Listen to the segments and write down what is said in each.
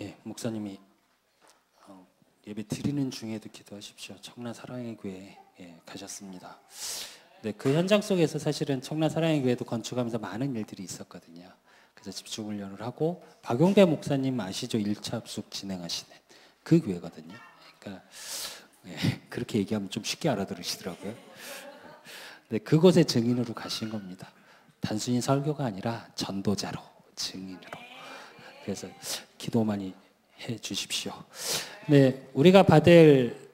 예, 목사님이 예배 드리는 중에도 기도하십시오. 청라 사랑의 교회 가셨습니다. 네, 그 현장 속에서 사실은 청라 사랑의 교회도 건축하면서 많은 일들이 있었거든요. 그래서 집중훈련을 하고 박용배 목사님 아시죠? 1차 합숙 진행하시는 그 교회거든요. 그러니까 그렇게 얘기하면 좀 쉽게 알아들으시더라고요. 네, 그곳에 증인으로 가신 겁니다. 단순히 설교가 아니라 전도자로, 증인으로. 그래서 기도 많이 해 주십시오. 네, 우리가 받을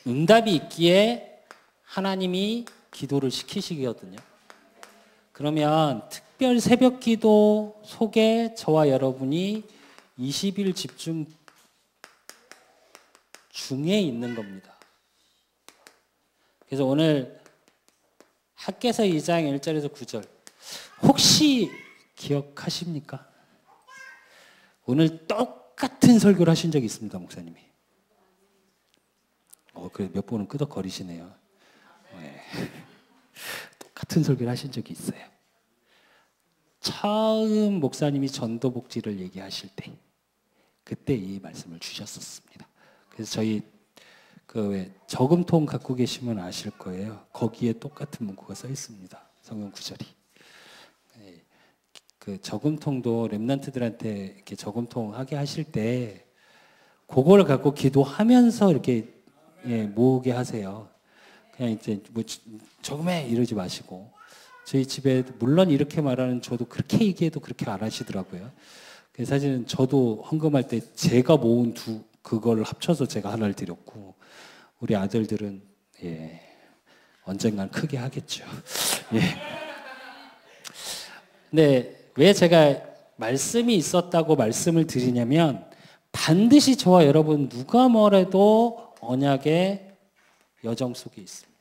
응답이 있기에 하나님이 기도를 시키시거든요. 그러면 특별 새벽 기도 속에 저와 여러분이 20일 집중 중에 있는 겁니다. 그래서 오늘 학개서 2장 1절에서 9절 혹시 기억하십니까? 오늘 똑같은 설교를 하신 적이 있습니다, 목사님이. 그래 몇 번은 끄덕거리시네요. 네. 똑같은 설교를 하신 적이 있어요. 처음 목사님이 전도복지를 얘기하실 때 그때 이 말씀을 주셨었습니다. 그래서 저희 왜 저금통 갖고 계시면 아실 거예요. 거기에 똑같은 문구가 써 있습니다. 성경 구절이. 그 저금통도 렘넌트들한테 이렇게 저금통 하게 하실 때 그걸 갖고 기도하면서 이렇게 모으게 하세요. 그냥 이제 뭐 저금해 이러지 마시고. 저희 집에 물론 이렇게 말하는 저도 그렇게 얘기해도 그렇게 안 하시더라고요. 사실은 저도 헌금할 때 제가 모은 그걸 합쳐서 제가 하나를 드렸고 우리 아들들은 언젠간 크게 하겠죠. 네, 왜 제가 말씀이 있었다고 말씀을 드리냐면 반드시 저와 여러분 누가 뭐래도 언약의 여정 속에 있습니다.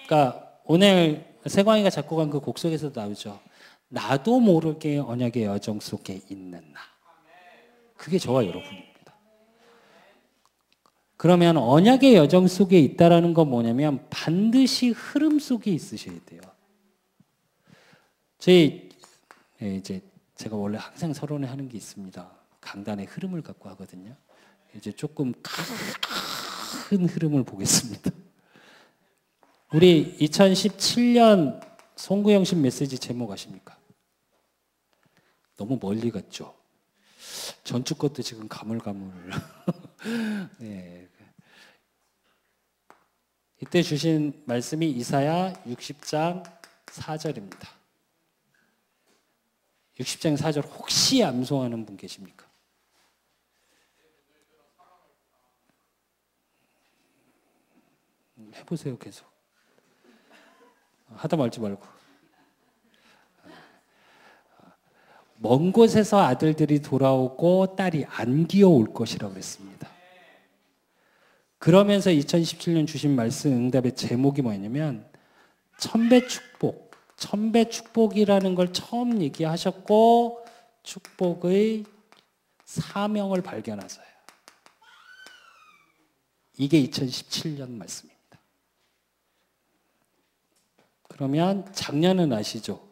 그러니까 오늘 세광이가 작곡한 그 곡 속에서도 나오죠. 나도 모르게 언약의 여정 속에 있는 나. 그게 저와 여러분입니다. 그러면 언약의 여정 속에 있다라는 건 뭐냐면 반드시 흐름 속에 있으셔야 돼요. 이제 제가 원래 항상 서론에 하는 게 있습니다. 강단의 흐름을 갖고 하거든요. 이제 조금 큰 흐름을 보겠습니다. 우리 2017년 송구영신 메시지 제목 아십니까? 너무 멀리 갔죠. 전주 것도 지금 가물가물. 네. 이때 주신 말씀이 이사야 60장 4절입니다. 60장 4절 혹시 암송하는 분 계십니까? 해보세요. 계속. 하다 말지 말고. 먼 곳에서 아들들이 돌아오고 딸이 안 기어올 것이라고 그랬습니다. 그러면서 2017년 주신 말씀 응답의 제목이 뭐냐면 천배 축복. 천배 축복이라는 걸 처음 얘기하셨고 축복의 사명을 발견하세요. 이게 2017년 말씀입니다. 그러면 작년은 아시죠?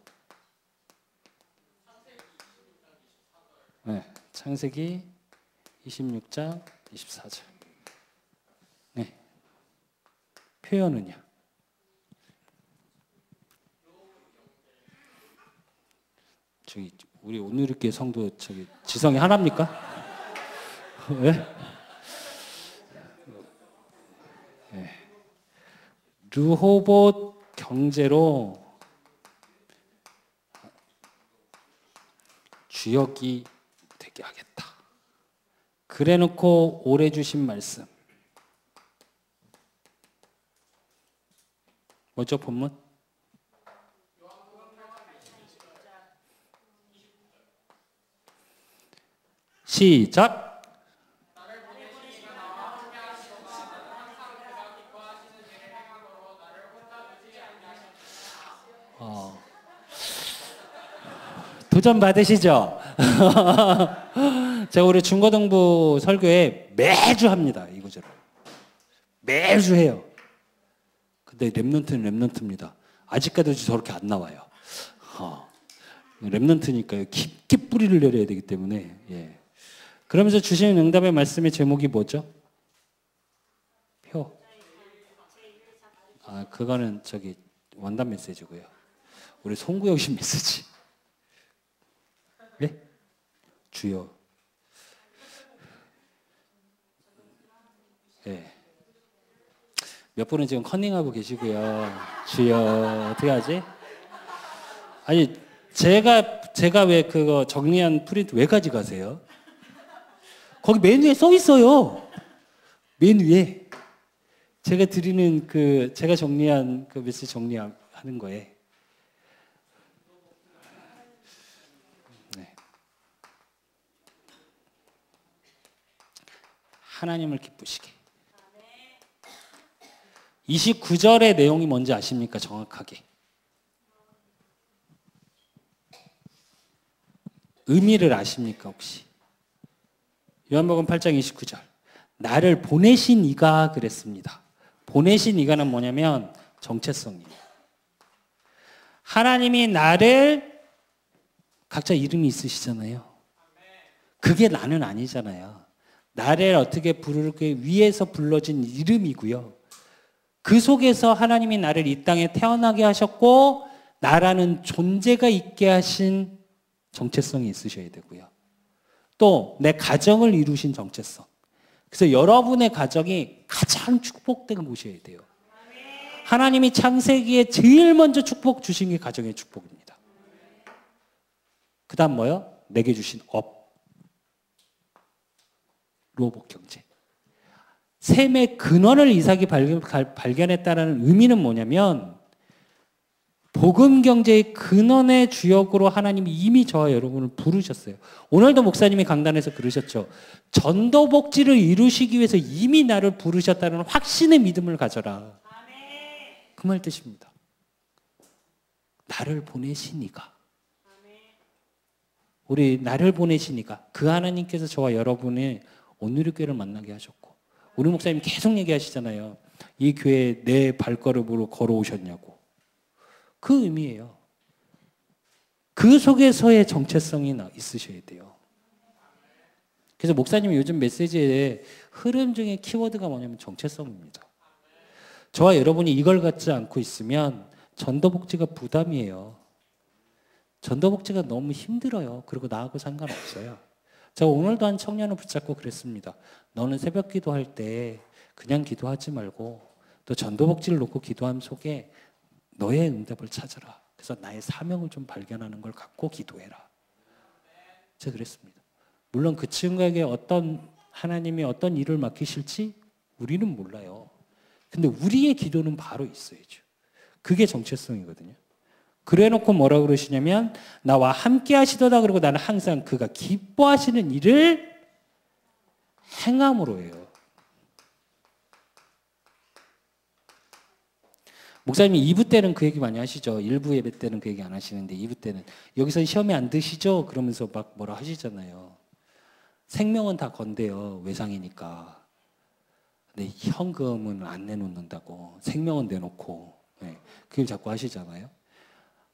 네, 창세기 26장 24절. 네. 표현은요? 저기 우리 온누리교회 성도 저기 지성이 하나입니까? 왜? 네. 르호봇 경제로 주역이 되게 하겠다. 그래놓고 올해 주신 말씀 뭐죠 본문? 시작. 도전 받으시죠? 제가 우리 중고등부 설교에 매주 합니다. 이 구절을. 매주 해요. 근데 렘넌트는 렘넌트입니다. 아직까지도 저렇게 안 나와요. 랩넌트니까요. 깊게 뿌리를 내려야 되기 때문에. 예. 그러면서 주시는 응답의 말씀의 제목이 뭐죠? 표. 아, 그거는 저기 원단 메시지고요. 우리 송구영 씨 메시지. 예? 주여. 예. 몇 분은 지금 컨닝하고 계시고요. 주여, 어떻게 하지? 아니, 제가 왜 그거 정리한 프린트 왜 가져가세요? 거기 메뉴에 써 있어요. 메뉴에. 제가 드리는 제가 정리한 그 메시지 정리하는 거에. 네. 하나님을 기쁘시게. 29절의 내용이 뭔지 아십니까? 정확하게. 의미를 아십니까 혹시? 요한복음 8장 29절. 나를 보내신 이가 그랬습니다. 보내신 이가는 뭐냐면 정체성이에요. 하나님이 나를, 각자 이름이 있으시잖아요. 그게 나는 아니잖아요. 나를 어떻게 부르기 위해서 불러진 이름이고요. 그 속에서 하나님이 나를 이 땅에 태어나게 하셨고 나라는 존재가 있게 하신 정체성이 있으셔야 되고요. 또 내 가정을 이루신 정체성. 그래서 여러분의 가정이 가장 축복된 곳이어야 돼요. 하나님이 창세기에 제일 먼저 축복 주신 게 가정의 축복입니다. 그 다음 뭐요? 내게 주신 업. 로봇 경제. 셈의 근원을 이삭이 발견했다는 의미는 뭐냐면 복음 경제의 근원의 주역으로 하나님이 이미 저와 여러분을 부르셨어요. 오늘도 목사님이 강단에서 그러셨죠. 전도복지를 이루시기 위해서 이미 나를 부르셨다는 확신의 믿음을 가져라. 그 말 뜻입니다. 나를 보내시니까. 우리 나를 보내시니까 그 하나님께서 저와 여러분의 온누리교회를 만나게 하셨고 우리 목사님 계속 얘기하시잖아요. 이 교회에 내 발걸음으로 걸어오셨냐고. 그 의미예요. 그 속에서의 정체성이 있으셔야 돼요. 그래서 목사님이 요즘 메시지의 흐름 중에 키워드가 뭐냐면 정체성입니다. 저와 여러분이 이걸 갖지 않고 있으면 전도복지가 부담이에요. 전도복지가 너무 힘들어요. 그리고 나하고 상관없어요. 제가 오늘도 한 청년을 붙잡고 그랬습니다. 너는 새벽 기도할 때 그냥 기도하지 말고 또 전도복지를 놓고 기도함 속에 너의 응답을 찾아라. 그래서 나의 사명을 좀 발견하는 걸 갖고 기도해라. 제가 그랬습니다. 물론 그 친구에게 하나님이 어떤 일을 맡기실지 우리는 몰라요. 근데 우리의 기도는 바로 있어야죠. 그게 정체성이거든요. 그래놓고 뭐라고 그러시냐면 나와 함께 하시도다 그러고 나는 항상 그가 기뻐하시는 일을 행함으로 해요. 목사님이 2부 때는 그 얘기 많이 하시죠. 1부 예배 때는 그 얘기 안 하시는데 2부 때는 여기서 시험에 안 드시죠? 그러면서 막 뭐라 하시잖아요. 생명은 다 건대요. 외상이니까. 근데 현금은 안 내놓는다고. 생명은 내놓고. 네, 그걸 자꾸 하시잖아요.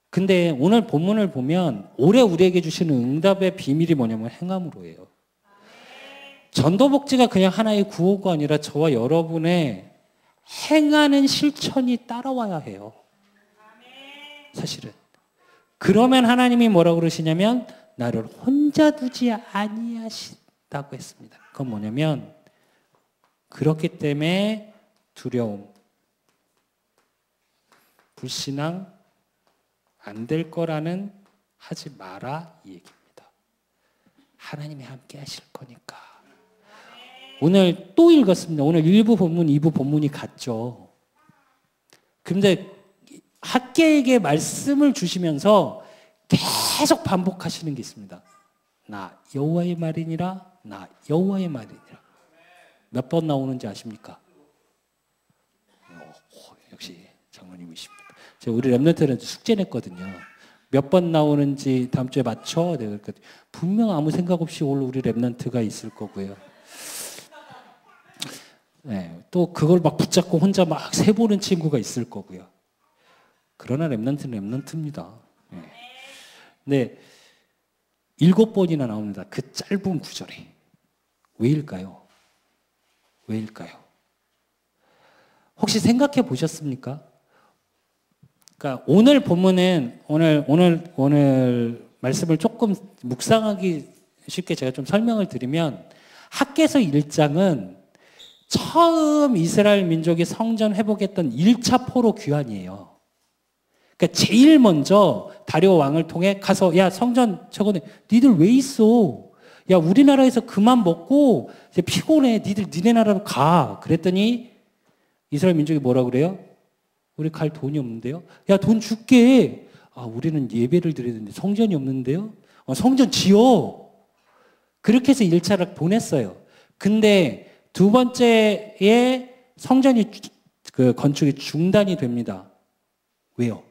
근데 오늘 본문을 보면 올해 우리에게 주시는 응답의 비밀이 뭐냐면 행함으로 해요. 전도복지가 그냥 하나의 구호가 아니라 저와 여러분의 행하는 실천이 따라와야 해요. 사실은. 그러면 하나님이 뭐라고 그러시냐면 나를 혼자 두지 아니하신다고 했습니다. 그건 뭐냐면 그렇기 때문에 두려움, 불신앙 안 될 거라는 하지 마라 이 얘기입니다. 하나님이 함께 하실 거니까. 오늘 또 읽었습니다. 오늘 1부 본문, 2부 본문이 같죠. 근데 학계에게 말씀을 주시면서 계속 반복하시는 게 있습니다. 나 여호와의 말이니라, 나 여호와의 말이니라. 몇 번 나오는지 아십니까? 역시 장로님이십니다. 제가 우리 랩런트는 숙제 냈거든요. 몇 번 나오는지 다음 주에 맞춰. 내가 그랬거든요. 분명 아무 생각 없이 오늘 우리 랩런트가 있을 거고요. 네, 또 그걸 막 붙잡고 혼자 막 세보는 친구가 있을 거고요. 그러나 랩런트는 랩런트입니다. 네. 네, 7번이나 나옵니다. 그 짧은 구절에. 왜일까요? 왜일까요? 혹시 생각해 보셨습니까? 그러니까 오늘 본문은 오늘 말씀을 조금 묵상하기 쉽게 제가 좀 설명을 드리면 학개서 1장은 처음 이스라엘 민족이 성전 회복했던 1차 포로 귀환이에요. 그러니까 제일 먼저 다리오 왕을 통해 가서 야 성전 저거네 니들 왜 있어? 야 우리나라에서 그만 먹고 이제 피곤해 니네 나라로 가. 그랬더니 이스라엘 민족이 뭐라 그래요? 우리 갈 돈이 없는데요? 야 돈 줄게. 아 우리는 예배를 드려야 되는데 성전이 없는데요? 성전 지어. 그렇게 해서 1차를 보냈어요. 근데 두 번째에 성전이 그 건축이 중단이 됩니다. 왜요?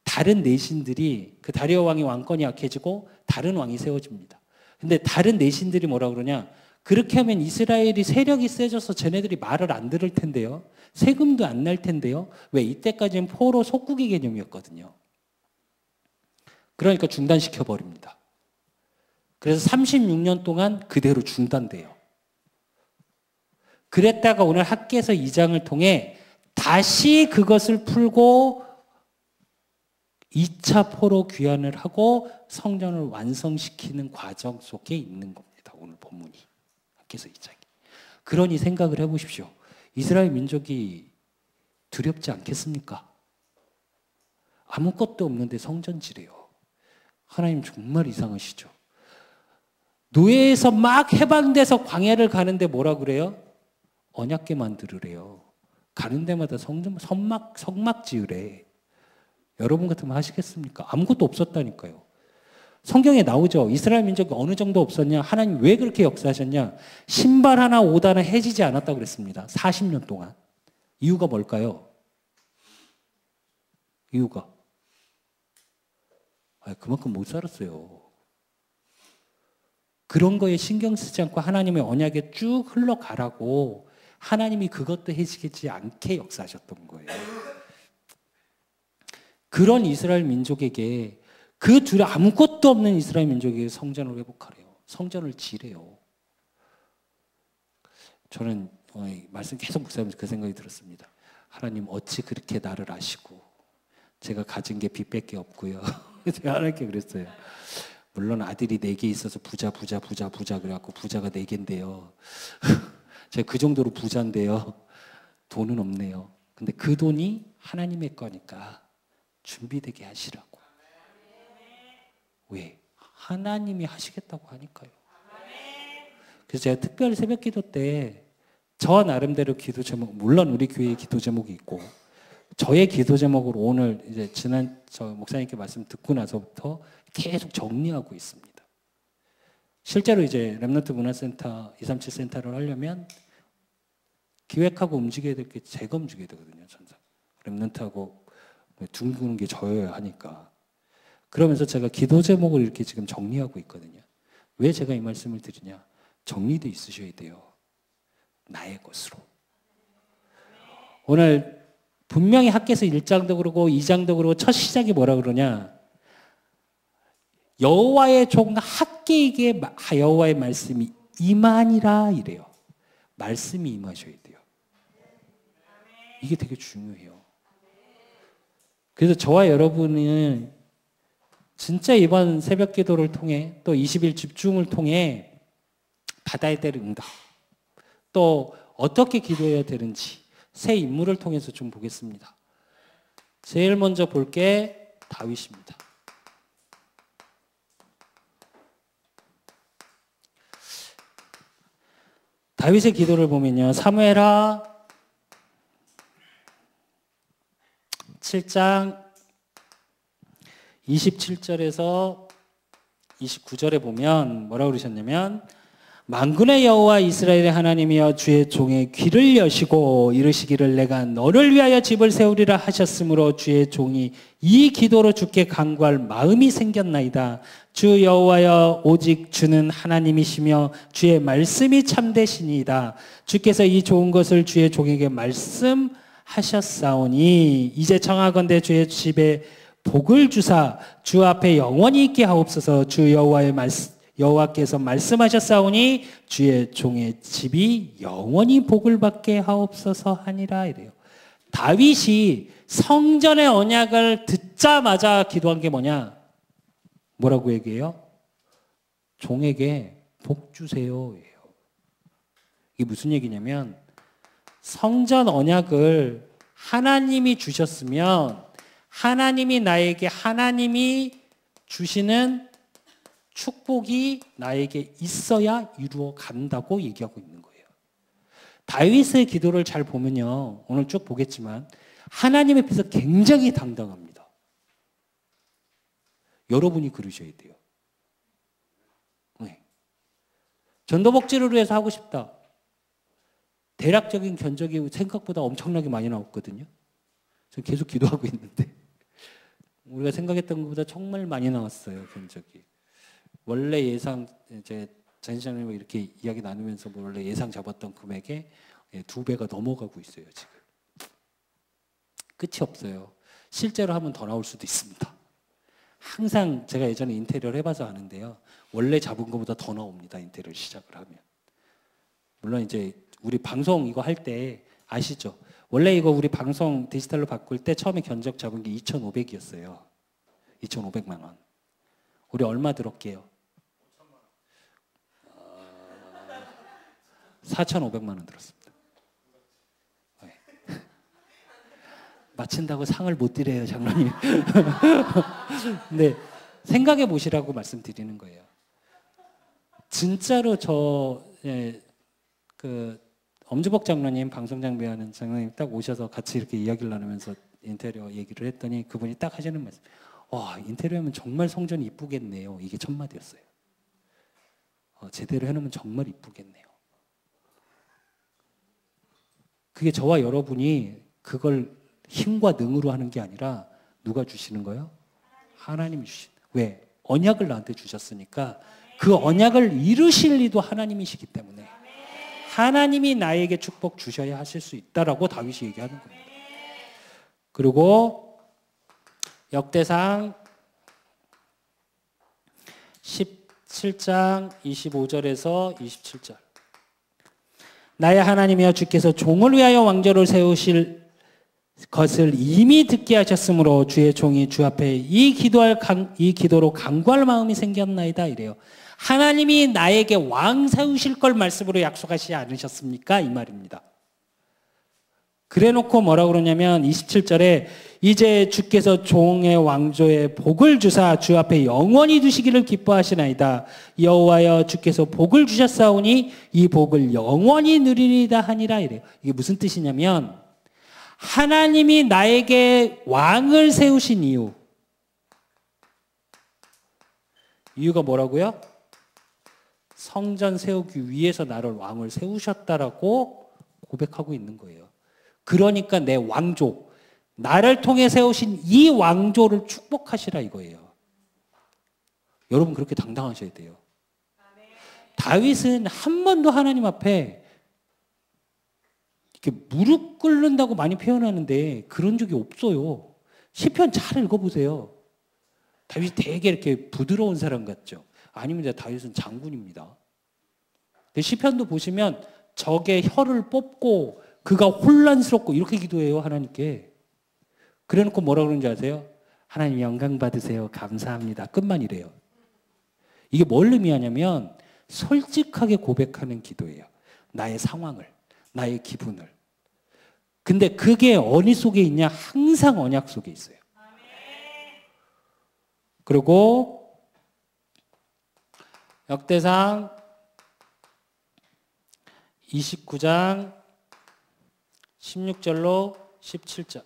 다른 내신들이 그 다리오 왕의 왕권이 약해지고 다른 왕이 세워집니다. 근데 다른 내신들이 뭐라 그러냐? 그렇게 하면 이스라엘이 세력이 세져서 쟤네들이 말을 안 들을 텐데요. 세금도 안 날 텐데요. 왜? 이때까지는 포로 속국의 개념이었거든요. 그러니까 중단시켜 버립니다. 그래서 36년 동안 그대로 중단돼요. 그랬다가 오늘 학개서 2장을 통해 다시 그것을 풀고 2차 포로 귀환을 하고 성전을 완성시키는 과정 속에 있는 겁니다. 오늘 본문이. 학개서 2장이. 그러니 생각을 해보십시오. 이스라엘 민족이 두렵지 않겠습니까? 아무것도 없는데 성전지래요. 하나님 정말 이상하시죠? 노예에서 막 해방돼서 광야를 가는데 뭐라 그래요? 언약궤 만들으래요. 가는 데마다 성막 지으래. 여러분 같으면 하시겠습니까? 아무것도 없었다니까요. 성경에 나오죠. 이스라엘 민족이 어느 정도 없었냐? 하나님 왜 그렇게 역사하셨냐? 신발 하나 옷 하나 해지지 않았다고 그랬습니다. 40년 동안. 이유가 뭘까요? 이유가 그만큼 못 살았어요. 그런 거에 신경 쓰지 않고 하나님의 언약에 쭉 흘러가라고 하나님이 그것도 해지지 않게 역사하셨던 거예요. 그런 이스라엘 민족에게 그 둘에 아무것도 없는 이스라엘 민족에게 성전을 회복하래요. 성전을 지래요. 저는 말씀 계속 묵상하면서 그 생각이 들었습니다. 하나님 어찌 그렇게 나를 아시고 제가 가진 게 빚밖에 없고요. 제가 하나님께 그랬어요. 물론 아들이 4개 있어서 부자 그래갖고 부자가 4개인데요. 제가 그 정도로 부자인데요. 돈은 없네요. 근데 그 돈이 하나님의 거니까 준비되게 하시라고. 왜? 하나님이 하시겠다고 하니까요. 그래서 제가 특별히 새벽 기도 때 저 나름대로 기도 제목, 물론 우리 교회의 기도 제목이 있고 저의 기도 제목으로 오늘 이제 지난 저 목사님께 말씀 듣고 나서부터 계속 정리하고 있습니다. 실제로 이제 렘넌트 문화센터 237 센터를 하려면 기획하고 움직여야 될 게 제가 움직여야 되거든요. 전사. 렘넌트하고 둥그는 게 저여야 하니까. 그러면서 제가 기도 제목을 이렇게 지금 정리하고 있거든요. 왜 제가 이 말씀을 드리냐? 정리돼 있으셔야 돼요. 나의 것으로. 오늘 분명히 학개서 1장도 그러고 2장도 그러고 첫 시작이 뭐라 그러냐? 여호와의 종 학개에게 여호와의 말씀이 임하니라 이래요. 말씀이 임하셔야 돼요. 이게 되게 중요해요. 그래서 저와 여러분은 진짜 이번 새벽 기도를 통해 또 20일 집중을 통해 받아야 될 응답, 또 어떻게 기도해야 되는지 새 인물을 통해서 좀 보겠습니다. 제일 먼저 볼 게 다윗입니다. 다윗의 기도를 보면요. 사무엘하 7장 27절에서 29절에 보면 뭐라고 그러셨냐면 만군의 여호와 이스라엘의 하나님이여 주의 종의 귀를 여시고 이르시기를 내가 너를 위하여 집을 세우리라 하셨으므로 주의 종이 이 기도로 주께 간구할 마음이 생겼나이다. 주 여호와여 오직 주는 하나님이시며 주의 말씀이 참되시니이다. 주께서 이 좋은 것을 주의 종에게 말씀하셨사오니 이제 청하건대 주의 집에 복을 주사 주 앞에 영원히 있게 하옵소서. 주 여호와께서 말씀하셨사오니 주의 종의 집이 영원히 복을 받게 하옵소서 하니라 이래요. 다윗이 성전의 언약을 듣자마자 기도한 게 뭐냐? 뭐라고 얘기해요? 종에게 복 주세요. 이게 무슨 얘기냐면 성전 언약을 하나님이 주셨으면 하나님이 나에게 하나님이 주시는 축복이 나에게 있어야 이루어 간다고 얘기하고 있는 거예요. 다윗의 기도를 잘 보면요. 오늘 쭉 보겠지만 하나님 앞에서 굉장히 당당합니다. 여러분이 그러셔야 돼요. 네. 전도복지를 위해서 하고 싶다. 대략적인 견적이 생각보다 엄청나게 많이 나왔거든요. 저 계속 기도하고 있는데 우리가 생각했던 것보다 정말 많이 나왔어요. 견적이. 원래 예상 이제 전시장님과 이렇게 이야기 나누면서 원래 예상 잡았던 금액에 2배가 넘어가고 있어요. 지금 끝이 없어요. 실제로 하면 더 나올 수도 있습니다. 항상 제가 예전에 인테리어를 해봐서 아는데요. 원래 잡은 것보다 더 나옵니다. 인테리어 시작을 하면. 물론 이제 우리 방송 이거 할 때 아시죠? 원래 이거 우리 방송 디지털로 바꿀 때 처음에 견적 잡은 게 2,500이었어요. 2,500만 원. 우리 얼마 들었게요? 4,500만 원 들었습니다. 네. 마친다고 상을 못 드려요, 장로님. 근데 생각해 보시라고 말씀드리는 거예요. 진짜로 엄주복 장로님, 방송 장비하는 장로님 딱 오셔서 같이 이렇게 이야기를 나누면서 인테리어 얘기를 했더니 그분이 딱 하시는 말씀. 와, 인테리어하면 정말 성전이 이쁘겠네요. 이게 첫 마디였어요. 제대로 해놓으면 정말 이쁘겠네요. 그게 저와 여러분이 그걸 힘과 능으로 하는 게 아니라 누가 주시는 거예요? 하나님이 주신. 왜? 언약을 나한테 주셨으니까 그 언약을 이루실 리도 하나님이시기 때문에 하나님이 나에게 축복 주셔야 하실 수 있다라고 다윗이 얘기하는 겁니다. 그리고 역대상 17장 25절에서 27절. 나의 하나님이여 주께서 종을 위하여 왕조를 세우실 것을 이미 듣게 하셨으므로 주의 종이 주 앞에 이 기도로 간구할 마음이 생겼나이다 이래요. 하나님이 나에게 왕 세우실 걸 말씀으로 약속하시지 않으셨습니까? 이 말입니다. 그래놓고 뭐라고 그러냐면 27절에 이제 주께서 종의 왕조에 복을 주사 주 앞에 영원히 두시기를 기뻐하시나이다. 여호와여 주께서 복을 주셨사오니 이 복을 영원히 누리리다 하니라 이래요. 이게 무슨 뜻이냐면 하나님이 나에게 왕을 세우신 이유가 뭐라고요? 성전 세우기 위해서 나를 왕을 세우셨다라고 고백하고 있는 거예요. 그러니까 내 왕조, 나를 통해 세우신 이 왕조를 축복하시라 이거예요. 여러분 그렇게 당당하셔야 돼요. 다윗은 한 번도 하나님 앞에 이렇게 무릎 꿇는다고 많이 표현하는데 그런 적이 없어요. 시편 잘 읽어보세요. 다윗이 되게 이렇게 부드러운 사람 같죠. 아닙니다. 다윗은 장군입니다. 시편도 보시면 적의 혀를 뽑고 그가 혼란스럽고 이렇게 기도해요. 하나님께. 그래놓고 뭐라 그러는지 아세요? 하나님 영광 받으세요. 감사합니다. 끝만 이래요. 이게 뭘 의미하냐면 솔직하게 고백하는 기도예요. 나의 상황을, 나의 기분을. 근데 그게 어디 속에 있냐? 항상 언약 속에 있어요. 그리고 역대상 29장 16절로 17절.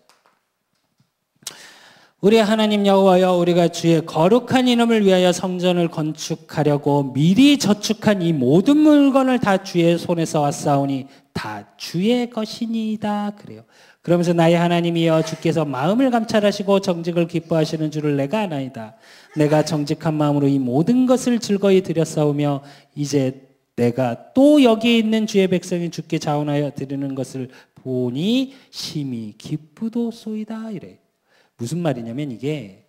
우리 하나님 여호와여 우리가 주의 거룩한 이름을 위하여 성전을 건축하려고 미리 저축한 이 모든 물건을 다 주의 손에서 왔사오니 다 주의 것이니이다 그래요. 그러면서 나의 하나님이여 주께서 마음을 감찰하시고 정직을 기뻐하시는 줄을 내가 아나이다. 내가 정직한 마음으로 이 모든 것을 즐거이 드렸사오며 이제 내가 또 여기 있는 주의 백성이 주께 자원하여 드리는 것을 보니 심히 기쁘도소이다 이래. 무슨 말이냐면 이게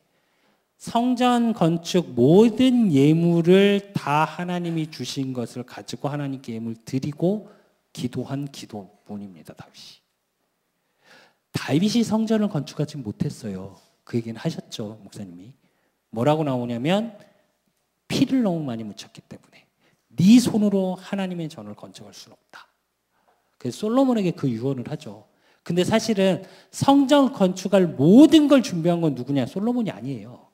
성전 건축 모든 예물을 다 하나님이 주신 것을 가지고 하나님께 예물 드리고 기도한 기도문입니다. 다윗이 성전을 건축하지 못했어요. 그 얘기는 하셨죠, 목사님이. 뭐라고 나오냐면 피를 너무 많이 묻혔기 때문에 네 손으로 하나님의 전을 건축할 수는 없다. 그래서 솔로몬에게 그 유언을 하죠. 근데 사실은 성전 건축할 모든 걸 준비한 건 누구냐? 솔로몬이 아니에요.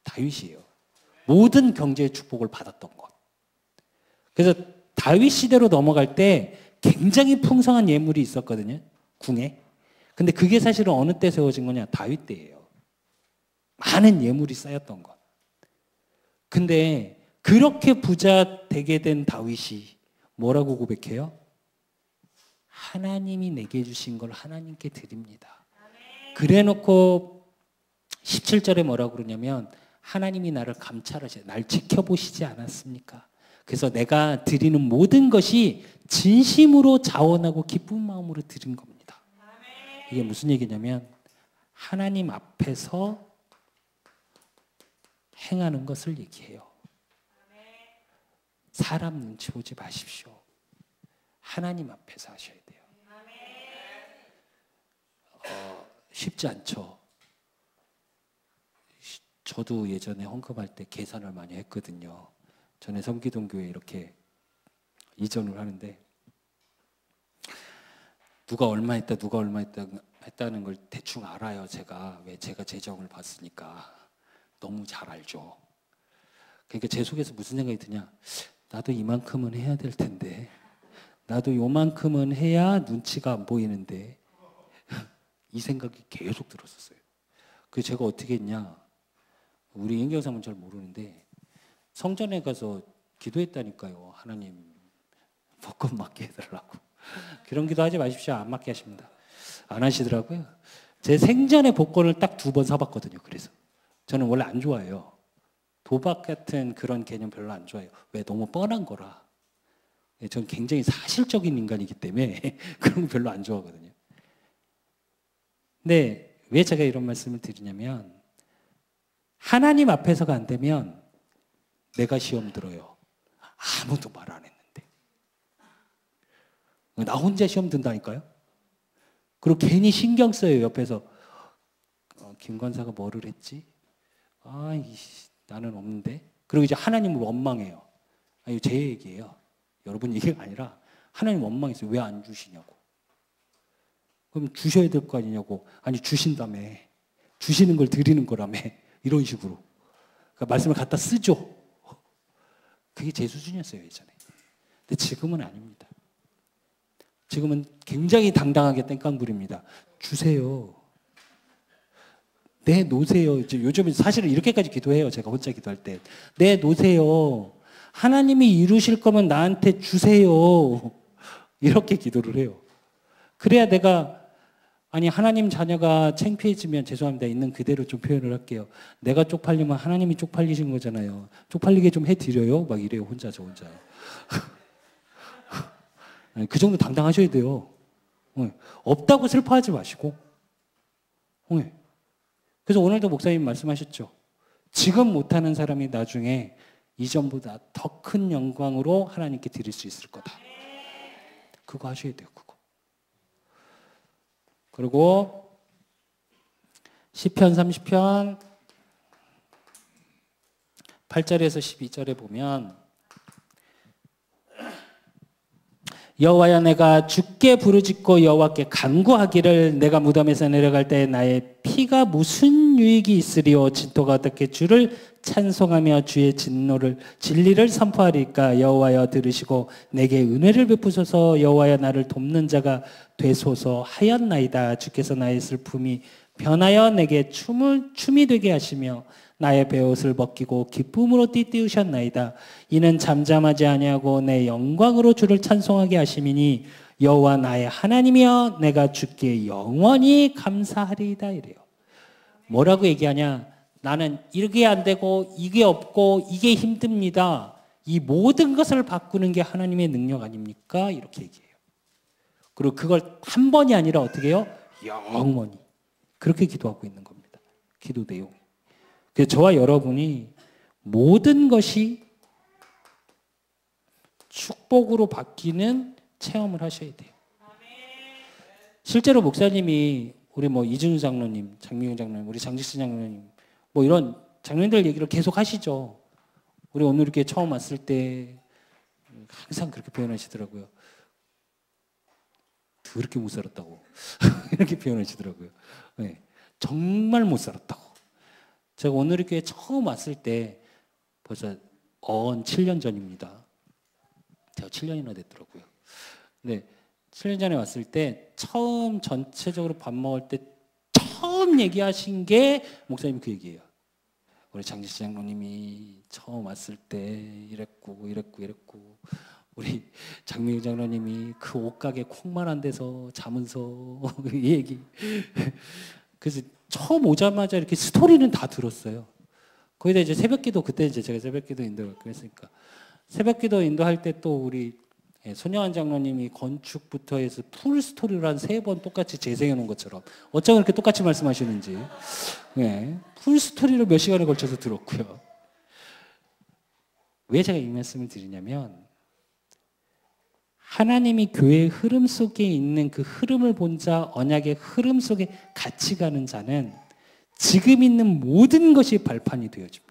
다윗이에요. 모든 경제의 축복을 받았던 것. 그래서 다윗 시대로 넘어갈 때 굉장히 풍성한 예물이 있었거든요. 궁에. 근데 그게 사실은 어느 때 세워진 거냐? 다윗 때예요. 많은 예물이 쌓였던 것. 근데 그렇게 부자 되게 된 다윗이 뭐라고 고백해요? 하나님이 내게 주신 걸 하나님께 드립니다. 그래 놓고 17절에 뭐라고 그러냐면 하나님이 나를 감찰하시, 날 지켜보시지 않았습니까? 그래서 내가 드리는 모든 것이 진심으로 자원하고 기쁜 마음으로 드린 겁니다. 이게 무슨 얘기냐면 하나님 앞에서 행하는 것을 얘기해요. 사람 눈치 보지 마십시오. 하나님 앞에서 하셔야 돼요. 쉽지 않죠. 저도 예전에 헌금할 때 계산을 많이 했거든요. 전에 섬기동교회 이렇게 이전을 하는데 누가 얼마 했다 누가 얼마 했다는 걸 대충 알아요. 제가 왜 제가 재정을 봤으니까 너무 잘 알죠. 그러니까 제 속에서 무슨 생각이 드냐, 나도 이만큼은 해야 될 텐데, 나도 요만큼은 해야 눈치가 안 보이는데, 이 생각이 계속 들었었어요. 그래서 제가 어떻게 했냐, 우리 인경 사람은 잘 모르는데 성전에 가서 기도했다니까요. 하나님 복권 맞게 해달라고. 그런 기도 하지 마십시오. 안 맞게 하십니다. 안 하시더라고요. 제 생전에 복권을 딱 2번 사봤거든요. 그래서 저는 원래 안 좋아해요. 도박 같은 그런 개념 별로 안 좋아해요. 왜? 너무 뻔한 거라. 저는 굉장히 사실적인 인간이기 때문에 그런 거 별로 안 좋아하거든요. 근데 왜 제가 이런 말씀을 드리냐면 하나님 앞에서가 안 되면 내가 시험 들어요. 아무도 말 안 했는데. 나 혼자 시험 든다니까요. 그리고 괜히 신경 써요. 옆에서 김 권사가 뭐를 했지? 나는 없는데. 그리고 이제 하나님을 원망해요. 이거 제 얘기예요. 여러분 얘기가 아니라 하나님 원망했어요. 왜 안 주시냐고. 그럼 주셔야 될 거 아니냐고. 아니 주신다며. 주시는 걸 드리는 거라며. 이런 식으로. 그러니까 말씀을 갖다 쓰죠. 그게 제 수준이었어요, 예전에. 근데 지금은 아닙니다. 지금은 굉장히 당당하게 땡깡 부립니다. 주세요. 내놓으세요. 이제 요즘은 사실은 이렇게까지 기도해요. 제가 혼자 기도할 때. 내놓으세요. 하나님이 이루실 거면 나한테 주세요. 이렇게 기도를 해요. 그래야 내가 하나님 자녀가 창피해지면 죄송합니다. 있는 그대로 좀 표현을 할게요. 내가 쪽팔리면 하나님이 쪽팔리신 거잖아요. 쪽팔리게 좀 해드려요. 막 이래요. 혼자. 그 정도 당당하셔야 돼요. 없다고 슬퍼하지 마시고. 그래서 오늘도 목사님 말씀하셨죠. 지금 못하는 사람이 나중에 이전보다 더 큰 영광으로 하나님께 드릴 수 있을 거다. 그거 하셔야 돼요. 그거. 그리고 시편 30편 8절에서 12절에 보면 여호와여 내가 주께 부르짖고 여호와께 간구하기를 내가 무덤에서 내려갈 때 나의 피가 무슨 유익이 있으리요 진토가 어떻게 주를 찬송하며 주의 진리를 선포하리까 여호와여 들으시고 내게 은혜를 베푸소서 여호와여 나를 돕는 자가 되소서 하였나이다. 주께서 나의 슬픔이 변하여 내게 춤이 되게 하시며 나의 베옷을 벗기고 기쁨으로 띠띠우셨나이다. 이는 잠잠하지 아니하고 내 영광으로 주를 찬송하게 하심이니 여호와 나의 하나님이여 내가 주께 영원히 감사하리이다. 이래요. 뭐라고 얘기하냐? 나는 이게 안 되고 이게 없고 이게 힘듭니다. 이 모든 것을 바꾸는 게 하나님의 능력 아닙니까? 이렇게 얘기해요. 그리고 그걸 한 번이 아니라 어떻게 해요? 영원히. 그렇게 기도하고 있는 겁니다. 기도 내용이. 그래서 저와 여러분이 모든 것이 축복으로 바뀌는 체험을 하셔야 돼요. 실제로 목사님이 우리 뭐 이준우 장로님, 장미경 장로님, 우리 장직신 장로님 뭐 이런 장로님들 얘기를 계속 하시죠. 우리 오늘 이렇게 처음 왔을 때 항상 그렇게 표현하시더라고요. 그렇게 못 살았다고 이렇게 표현하시더라고요. 네, 정말 못 살았다고. 제가 오늘 교회 처음 왔을 때 벌써 7년 전입니다. 제가 7년이나 됐더라고요. 근데 7년 전에 왔을 때 처음 전체적으로 밥 먹을 때 처음 얘기하신 게 목사님 그 얘기예요. 우리 장지시 장로님이 처음 왔을 때 이랬고 우리 장미경 장로님이 그 옷가게 콩만한 데서 자면서 이 얘기. 그래서 처음 오자마자 이렇게 스토리는 다 들었어요. 거기다 이제 새벽기도, 그때 이제 제가 새벽기도 인도를 했으니까 새벽기도 인도할 때 또 우리 손영환 장로님이 건축부터 해서 풀 스토리를 한 3번 똑같이 재생해 놓은 것처럼 어쩜 그렇게 똑같이 말씀하시는지. 네, 풀 스토리를 몇 시간에 걸쳐서 들었고요. 왜 제가 이 말씀을 드리냐면 하나님이 교회의 흐름 속에 있는 그 흐름을 본 자, 언약의 흐름 속에 같이 가는 자는 지금 있는 모든 것이 발판이 되어집니다.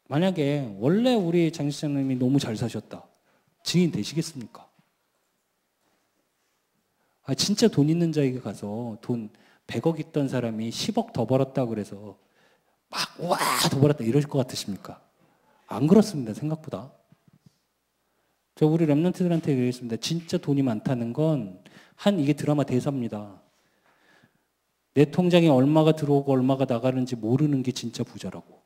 만약에 원래 우리 장시장님이 너무 잘 사셨다. 증인 되시겠습니까? 진짜 돈 있는 자에게 가서 돈 100억 있던 사람이 10억 더 벌었다고 그래서 막 우와 더 벌었다 이러실 것 같으십니까? 안 그렇습니다. 생각보다. 저 우리 랩런트들한테 얘기했습니다. 진짜 돈이 많다는 건 이게 드라마 대사입니다. 내 통장에 얼마가 들어오고 얼마가 나가는지 모르는 게 진짜 부자라고.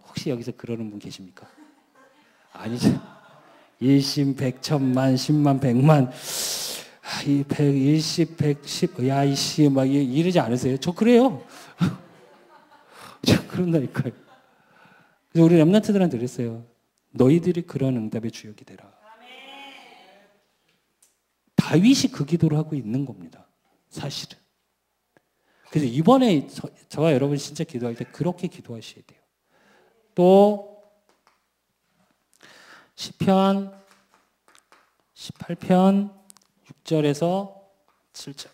혹시 여기서 그러는 분 계십니까? 아니죠. 일심, 백천만, 10만, 100만, 100, 일십, 110, 야, 이씨, 막 이러지 않으세요? 저 그래요. 저 그런다니까요. 그래서 우리 랩런트들한테 그랬어요. 너희들이 그런 응답의 주역이 되라. 다윗이 그 기도를 하고 있는 겁니다. 사실은. 그래서 이번에 저와 여러분 진짜 기도할 때 그렇게 기도하셔야 돼요. 또 시편 18편 6절에서 7절.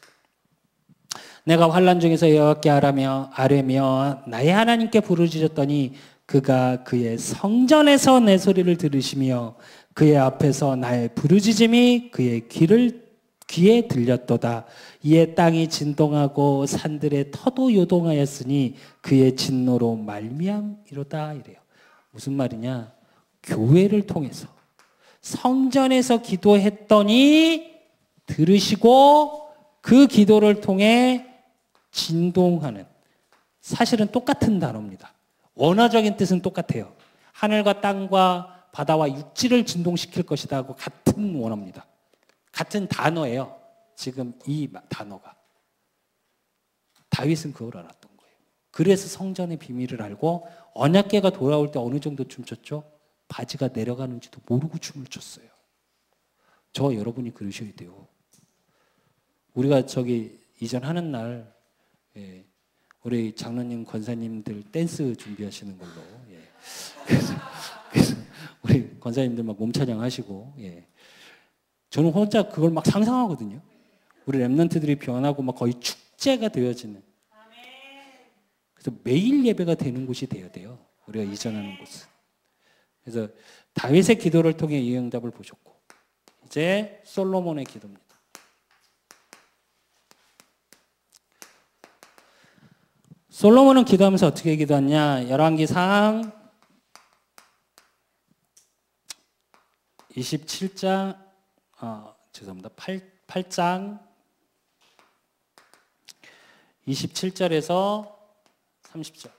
내가 환난 중에서 여호와께 아뢰며 나의 하나님께 부르짖었더니 그가 그의 성전에서 내 소리를 들으시며 그의 앞에서 나의 부르짖음이 그의 귀에 들렸도다. 이에 땅이 진동하고 산들의 터도 요동하였으니 그의 진노로 말미암이로다. 이래요. 무슨 말이냐? 교회를 통해서 성전에서 기도했더니 들으시고 그 기도를 통해 진동하는, 사실은 똑같은 단어입니다. 원어적인 뜻은 똑같아요. 하늘과 땅과 바다와 육지를 진동시킬 것이다 하고 같은 원어입니다. 같은 단어예요. 지금 이 단어가. 다윗은 그걸 알았던 거예요. 그래서 성전의 비밀을 알고 언약궤가 돌아올 때 어느 정도 춤췄죠? 바지가 내려가는지도 모르고 춤을 췄어요. 저와 여러분이 그러셔야 돼요. 우리가 이전하는 날 우리 장로님, 권사님들 댄스 준비하시는 걸로. 그래서 우리 권사님들 막 몸찬양 하시고. 저는 혼자 그걸 막 상상하거든요. 우리 랩런트들이 변하고 막 거의 축제가 되어지는. 그래서 매일 예배가 되는 곳이 되어야 돼요. 우리가 이전하는 곳은. 그래서 다윗의 기도를 통해 이 응답을 보셨고, 이제 솔로몬의 기도입니다. 솔로몬은 기도하면서 어떻게 기도했냐? 열왕기상 27장, 죄송합니다. 8장 27절에서 30절.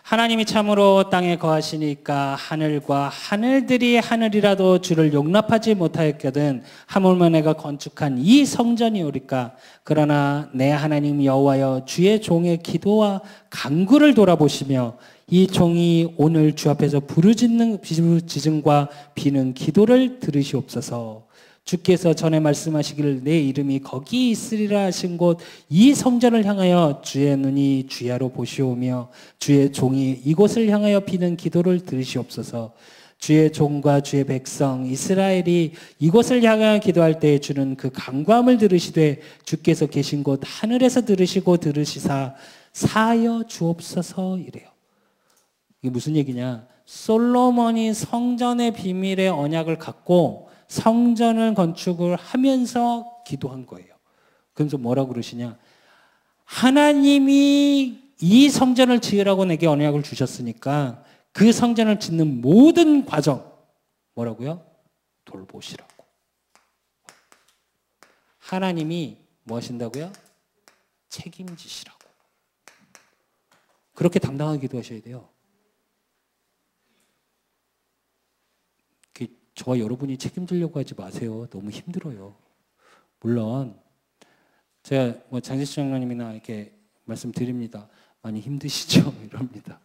하나님이 참으로 땅에 거하시니까 하늘과 하늘들이 하늘이라도 주를 용납하지 못하였거든 하물며 내가 건축한 이 성전이 오리까. 그러나 내 하나님 여호와여, 주의 종의 기도와 간구를 돌아보시며 이 종이 오늘 주 앞에서 부르짖음과 비는 기도를 들으시옵소서. 주께서 전에 말씀하시기를 내 이름이 거기 있으리라 하신 곳 이 성전을 향하여 주의 눈이 주야로 보시오며 주의 종이 이곳을 향하여 비는 기도를 들으시옵소서. 주의 종과 주의 백성 이스라엘이 이곳을 향하여 기도할 때에 주는 그 간구함을 들으시되 주께서 계신 곳 하늘에서 들으시고 들으시사 사하여 주옵소서 이래요. 이게 무슨 얘기냐? 솔로몬이 성전의 비밀의 언약을 갖고 성전을 건축을 하면서 기도한 거예요. 그러면서 뭐라고 그러시냐? 하나님이 이 성전을 지으라고 내게 언약을 주셨으니까 그 성전을 짓는 모든 과정 뭐라고요? 돌보시라고. 하나님이 뭐 하신다고요? 책임지시라고. 그렇게 당당하게 기도하셔야 돼요. 저와 여러분이 책임지려고 하지 마세요. 너무 힘들어요. 물론 제가 뭐 장재수 장로님이나 이렇게 말씀드립니다. 많이 힘드시죠? 이럽니다.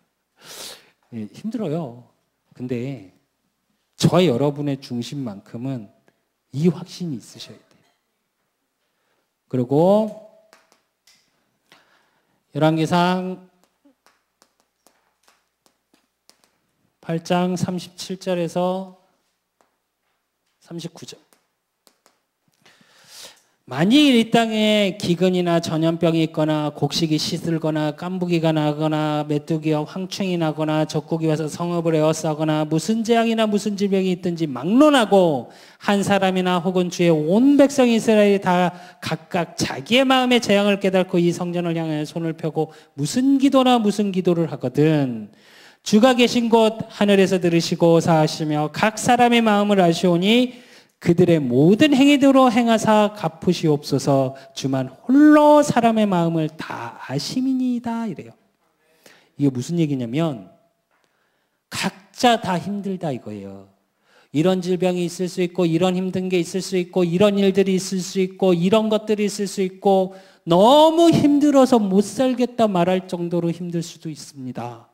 예, 힘들어요. 근데 저와 여러분의 중심만큼은 이 확신이 있으셔야 돼요. 그리고 열왕기상 8장 37절에서 39절. 만일 이 땅에 기근이나 전염병이 있거나 곡식이 시들거나 깐부기가 나거나 메뚜기와 황충이 나거나 적국이 와서 성읍을 에워싸거나 무슨 재앙이나 무슨 질병이 있든지 막론하고 한 사람이나 혹은 주의 온 백성 이스라엘이 다 각각 자기의 마음의 재앙을 깨닫고 이 성전을 향해 손을 펴고 무슨 기도나 무슨 기도를 하거든 주가 계신 곳 하늘에서 들으시고 사하시며 각 사람의 마음을 아시오니 그들의 모든 행위대로 행하사 갚으시옵소서. 주만 홀로 사람의 마음을 다 아심이니이다 이래요. 이게 무슨 얘기냐면 각자 다 힘들다 이거예요. 이런 질병이 있을 수 있고 이런 힘든 게 있을 수 있고 이런 일들이 있을 수 있고 이런 것들이 있을 수 있고 너무 힘들어서 못 살겠다 말할 정도로 힘들 수도 있습니다.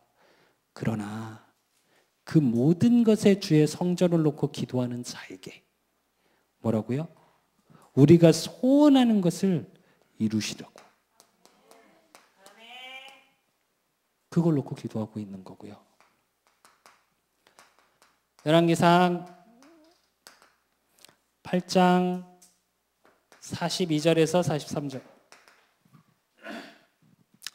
그러나 그 모든 것에 주의 성전을 놓고 기도하는 자에게 뭐라고요? 우리가 소원하는 것을 이루시라고. 그걸 놓고 기도하고 있는 거고요. 열왕기상 8장 42절에서 43절.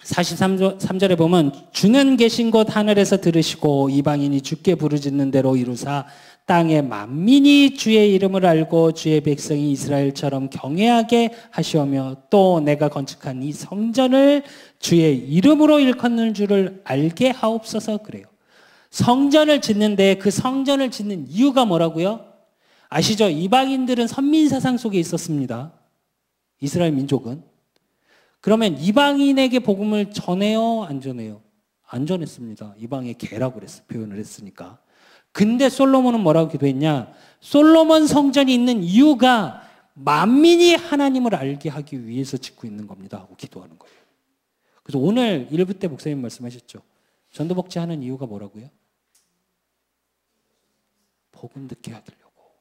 43절에 보면 주는 계신 곳 하늘에서 들으시고 이방인이 주께 부르짖는 대로 이루사 땅의 만민이 주의 이름을 알고 주의 백성이 이스라엘처럼 경외하게 하시오며 또 내가 건축한 이 성전을 주의 이름으로 일컫는 줄을 알게 하옵소서 그래요. 성전을 짓는데 그 성전을 짓는 이유가 뭐라고요? 아시죠? 이방인들은 선민사상 속에 있었습니다. 이스라엘 민족은. 그러면 이방인에게 복음을 전해요? 안 전해요? 안 전했습니다. 이방의 개라고 표현을 했으니까. 근데 솔로몬은 뭐라고 기도했냐? 솔로몬 성전이 있는 이유가 만민이 하나님을 알게 하기 위해서 짓고 있는 겁니다 하고 기도하는 거예요. 그래서 오늘 1부 때 목사님 말씀하셨죠. 전도복지하는 이유가 뭐라고요? 복음 듣게 하려고.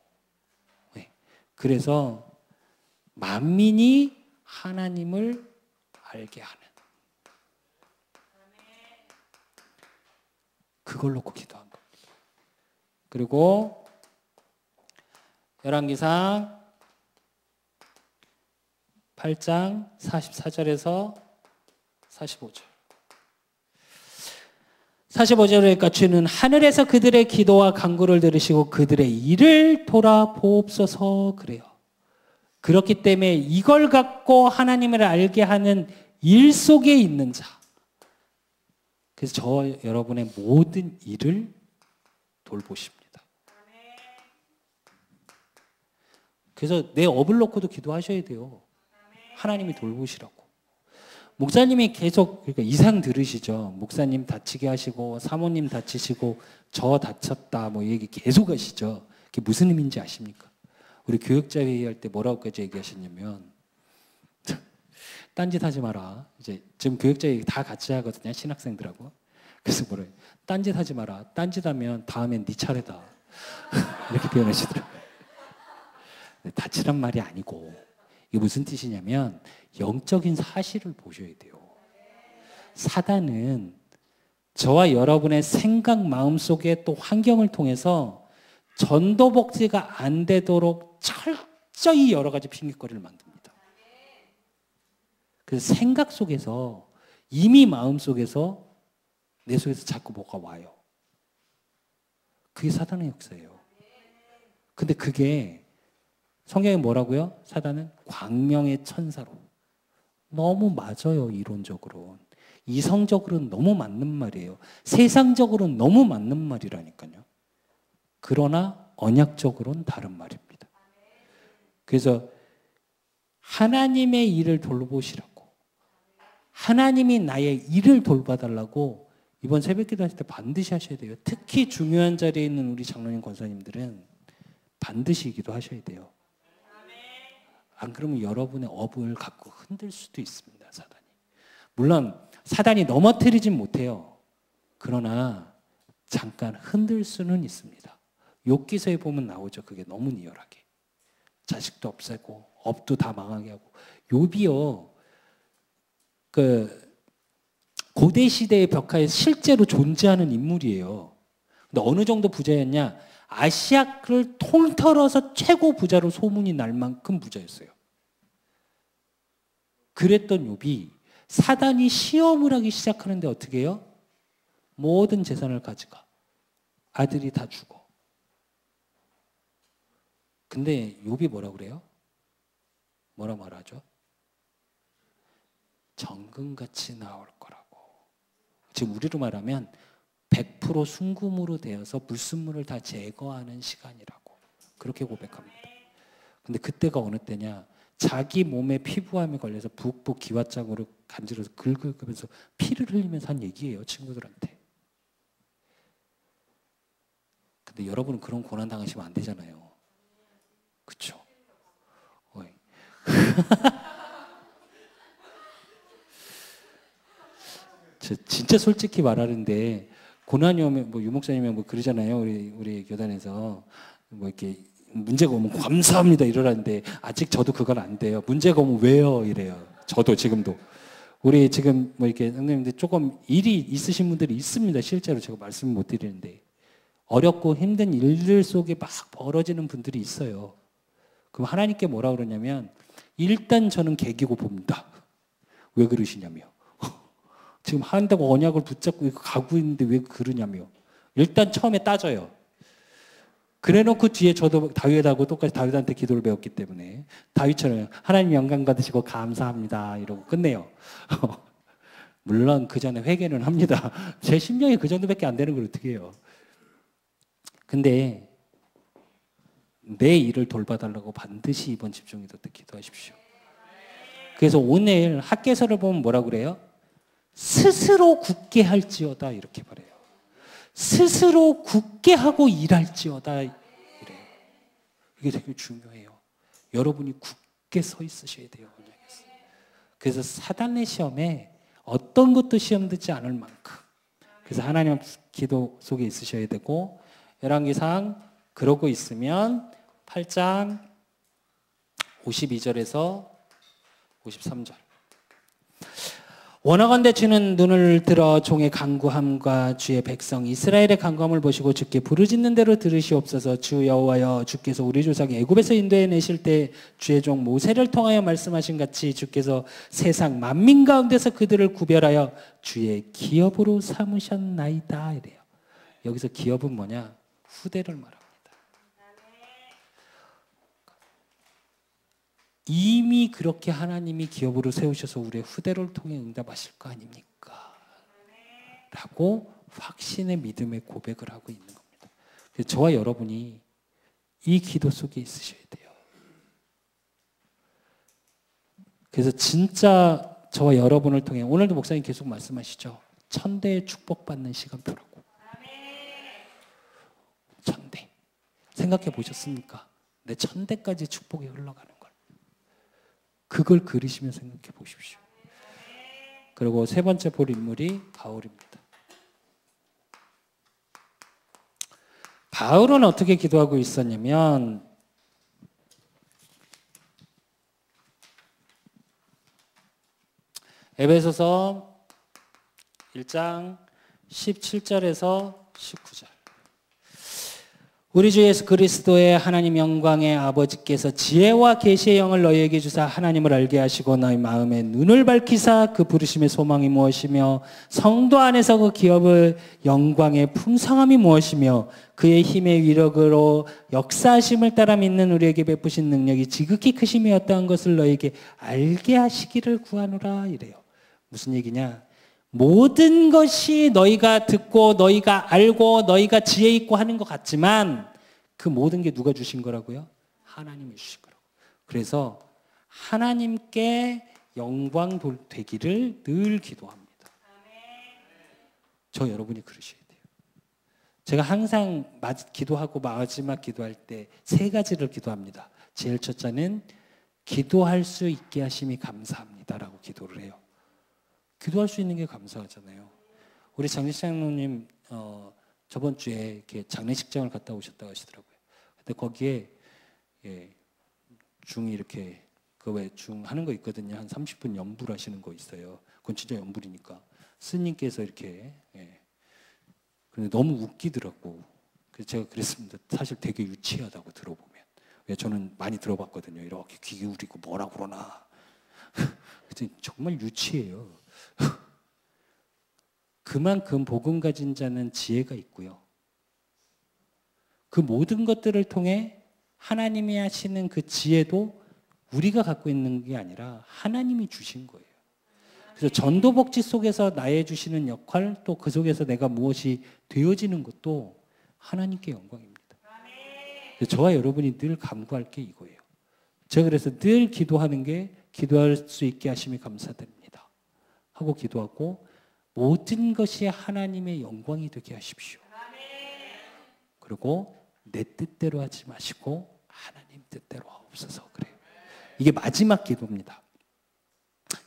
네. 그래서 만민이 하나님을 알게 하는 그걸 놓고 기도한 겁니다. 그리고 열왕기상 8장 44절에서 45절. 45절에 보니까 주는 하늘에서 그들의 기도와 간구를 들으시고 그들의 일을 돌아보옵소서 그래요. 그렇기 때문에 이걸 갖고 하나님을 알게 하는 일 속에 있는 자. 그래서 저 여러분의 모든 일을 돌보십니다. 그래서 내 업을 놓고도 기도하셔야 돼요. 하나님이 돌보시라고. 목사님이 계속 그러니까 이상 들으시죠. 목사님 다치게 하시고 사모님 다치시고 저 다쳤다 뭐 얘기 계속 하시죠. 그게 무슨 의미인지 아십니까? 우리 교역자 회의할 때 뭐라고까지 얘기하셨냐면 딴짓 하지 마라. 이제 지금 교역자 얘기 다 같이 하거든요. 신학생들하고. 그래서 뭐래요? 딴짓 하지 마라. 딴짓하면 다음엔 네 차례다. 이렇게 표현하시더라고요. 다치란 말이 아니고 이게 무슨 뜻이냐면 영적인 사실을 보셔야 돼요. 사단은 저와 여러분의 생각, 마음속에 또 환경을 통해서 전도복지가 안 되도록 철저히 여러 가지 핑계거리를 만듭니다. 그래서 생각 속에서 이미 마음속에서 내 속에서 자꾸 뭐가 와요. 그게 사단의 역사예요. 근데 그게 성경에 뭐라고요? 사단은 광명의 천사로. 너무 맞아요, 이론적으로. 이성적으로는 너무 맞는 말이에요. 세상적으로는 너무 맞는 말이라니까요. 그러나 언약적으로는 다른 말입니다. 그래서 하나님의 일을 돌보시라고, 하나님이 나의 일을 돌봐달라고 이번 새벽기도 하실 때 반드시 하셔야 돼요. 특히 중요한 자리에 있는 우리 장로님 권사님들은 반드시 기도하셔야 돼요. 안 그러면 여러분의 업을 갖고 흔들 수도 있습니다, 사단이. 물론 사단이 넘어뜨리진 못해요. 그러나 잠깐 흔들 수는 있습니다. 욥기서에 보면 나오죠. 그게 너무 리얼하게. 자식도 없애고 업도 다 망하게 하고. 욥이요, 고대 시대의 벽화에 실제로 존재하는 인물이에요. 근데 어느 정도 부자였냐? 아시아를 통틀어서 최고 부자로 소문이 날 만큼 부자였어요. 그랬던 욥이 사단이 시험을 하기 시작하는데 어떻게 해요? 모든 재산을 가져가. 아들이 다 죽어. 근데 욥이 뭐라 그래요? 뭐라 말하죠? 정금같이 나올 거라고. 지금 우리로 말하면 100% 순금으로 되어서 불순물을 다 제거하는 시간이라고. 그렇게 고백합니다. 근데 그때가 어느 때냐? 자기 몸에 피부암이 걸려서 붓고 기와장으로 간지러서 긁으면서 피를 흘리면서 한 얘기예요, 친구들한테. 근데 여러분은 그런 고난 당하시면 안 되잖아요. 그쵸? 저 진짜 솔직히 말하는데 고난이 오면 뭐 유목사님이 뭐 그러잖아요. 우리 교단에서 뭐 이렇게 문제가 오면 감사합니다 이러라는데 아직 저도 그건 안 돼요. 문제가 오면 왜요 이래요. 저도 지금도. 우리 지금 뭐 이렇게 선생님들 조금 일이 있으신 분들이 있습니다. 실제로 제가 말씀 못 드리는데 어렵고 힘든 일들 속에 막 벌어지는 분들이 있어요. 그럼 하나님께 뭐라 그러냐면 일단 저는 개기고 봅니다. 왜 그러시냐며. 지금 한다고 언약을 붙잡고 가고 있는데 왜 그러냐며. 일단 처음에 따져요. 그래놓고 뒤에 저도 다윗하고 똑같이 다윗한테 기도를 배웠기 때문에 다윗처럼 하나님 영광 받으시고 감사합니다 이러고 끝내요. 물론 그 전에 회개는 합니다. 제 심령이 그 정도밖에 안 되는 걸 어떻게 해요. 근데 내 일을 돌봐달라고 반드시 이번 집중기도 때 기도하십시오. 그래서 오늘 학개서를 보면 뭐라 그래요? 스스로 굳게 할지어다 이렇게 말해요. 스스로 굳게 하고 일할지어다 이래요. 이게 되게 중요해요. 여러분이 굳게 서 있으셔야 돼요. 그래서 사단의 시험에 어떤 것도 시험 듣지 않을 만큼 그래서 하나님 기도 속에 있으셔야 되고 열왕기상 그러고 있으면 8장 52절에서 53절 원하건대 주는 눈을 들어 종의 간구함과 주의 백성 이스라엘의 간구함을 보시고 주께 부르짖는 대로 들으시옵소서. 주 여호와여 주께서 우리 조상이 애굽에서 인도해 내실 때 주의 종 모세를 통하여 말씀하신 같이 주께서 세상 만민 가운데서 그들을 구별하여 주의 기업으로 삼으셨나이다 이래요. 여기서 기업은 뭐냐? 후대를 말합니다. 이미 그렇게 하나님이 기업으로 세우셔서 우리의 후대를 통해 응답하실 거 아닙니까? 라고 확신의 믿음의 고백을 하고 있는 겁니다. 그래서 저와 여러분이 이 기도 속에 있으셔야 돼요. 그래서 진짜 저와 여러분을 통해 오늘도 목사님 계속 말씀하시죠. 천대의 축복받는 시간표라고. 천대. 생각해 보셨습니까? 내 천대까지 축복이 흘러가는 그걸 그리시며 생각해 보십시오. 그리고 세 번째 볼 인물이 바울입니다. 바울은 어떻게 기도하고 있었냐면 에베소서 1장 17절에서 19절. 우리 주 예수 그리스도의 하나님 영광의 아버지께서 지혜와 계시의 영을 너희에게 주사 하나님을 알게 하시고 너희 마음의 눈을 밝히사 그 부르심의 소망이 무엇이며 성도 안에서 그 기업의 영광의 풍성함이 무엇이며 그의 힘의 위력으로 역사하심을 따라 믿는 우리에게 베푸신 능력이 지극히 크심이 어떠한 것을 너희에게 알게 하시기를 구하노라 이래요. 무슨 얘기냐? 모든 것이 너희가 듣고 너희가 알고 너희가 지혜 있고 하는 것 같지만 그 모든 게 누가 주신 거라고요? 하나님이 주신 거라고. 그래서 하나님께 영광 되기를 늘 기도합니다. 저 여러분이 그러셔야 돼요. 제가 항상 기도하고 마지막 기도할 때 세 가지를 기도합니다. 제일 첫째는 기도할 수 있게 하심이 감사합니다라고 기도를 해요. 기도할 수 있는 게 감사하잖아요. 우리 장례식장로님 저번 주에 이렇게 장례식장을 갔다 오셨다고 하시더라고요. 근데 거기에 중이 이렇게 그 왜 중 하는 거 있거든요. 한 30분 연불하시는 거 있어요. 그건 진짜 연불이니까 스님께서 이렇게 근데 너무 웃기더라고. 그래서 제가 그랬습니다. 사실 되게 유치하다고 들어보면. 왜 저는 많이 들어봤거든요. 이렇게 귀 기울이고 뭐라 그러나. 정말 유치해요. 그만큼 복음 가진 자는 지혜가 있고요. 그 모든 것들을 통해 하나님이 하시는 그 지혜도 우리가 갖고 있는 게 아니라 하나님이 주신 거예요. 그래서 전도복지 속에서 나의 주시는 역할 또 그 속에서 내가 무엇이 되어지는 것도 하나님께 영광입니다. 저와 여러분이 늘 간구할 게 이거예요. 제가 그래서 늘 기도하는 게 기도할 수 있게 하심이 감사드립니다 하고 기도하고 모든 것이 하나님의 영광이 되게 하십시오. 그리고 내 뜻대로 하지 마시고 하나님 뜻대로 하옵소서. 그래요. 이게 마지막 기도입니다.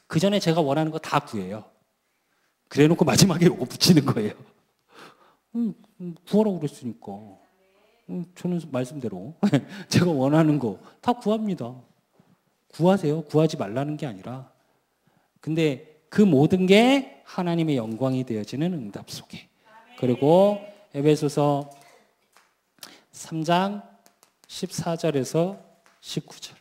그 전에 제가 원하는 거 다 구해요. 그래놓고 마지막에 요거 붙이는 거예요. 구하라고 그랬으니까. 저는 말씀대로 제가 원하는 거 다 구합니다. 구하세요. 구하지 말라는 게 아니라. 근데 그 모든 게 하나님의 영광이 되어지는 응답 속에. 그리고 에베소서 3장 14절에서 19절.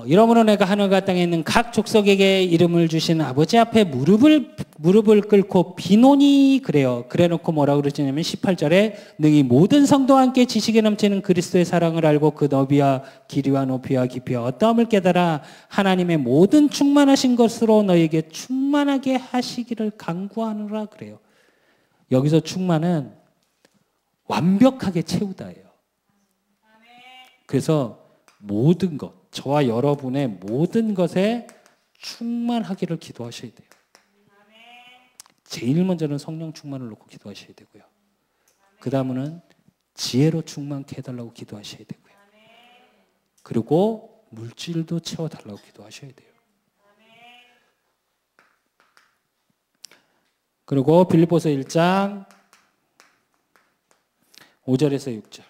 이러므로 내가 하늘과 땅에 있는 각 족속에게 이름을 주신 아버지 앞에 무릎을 꿇고 비노니 그래요. 그래놓고 뭐라고 그러시냐면 18절에 능히 모든 성도와 함께 지식에 넘치는 그리스도의 사랑을 알고 그 너비와 길이와 높이와 깊이와 어떠함을 깨달아 하나님의 모든 충만하신 것으로 너에게 충만하게 하시기를 간구하노라 그래요. 여기서 충만은 완벽하게 채우다예요. 그래서 모든 것 저와 여러분의 모든 것에 충만하기를 기도하셔야 돼요. 제일 먼저는 성령 충만을 놓고 기도하셔야 되고요. 그 다음은 지혜로 충만케 해달라고 기도하셔야 되고요. 그리고 물질도 채워달라고 기도하셔야 돼요. 그리고 빌립보서 1장 5절에서 6절.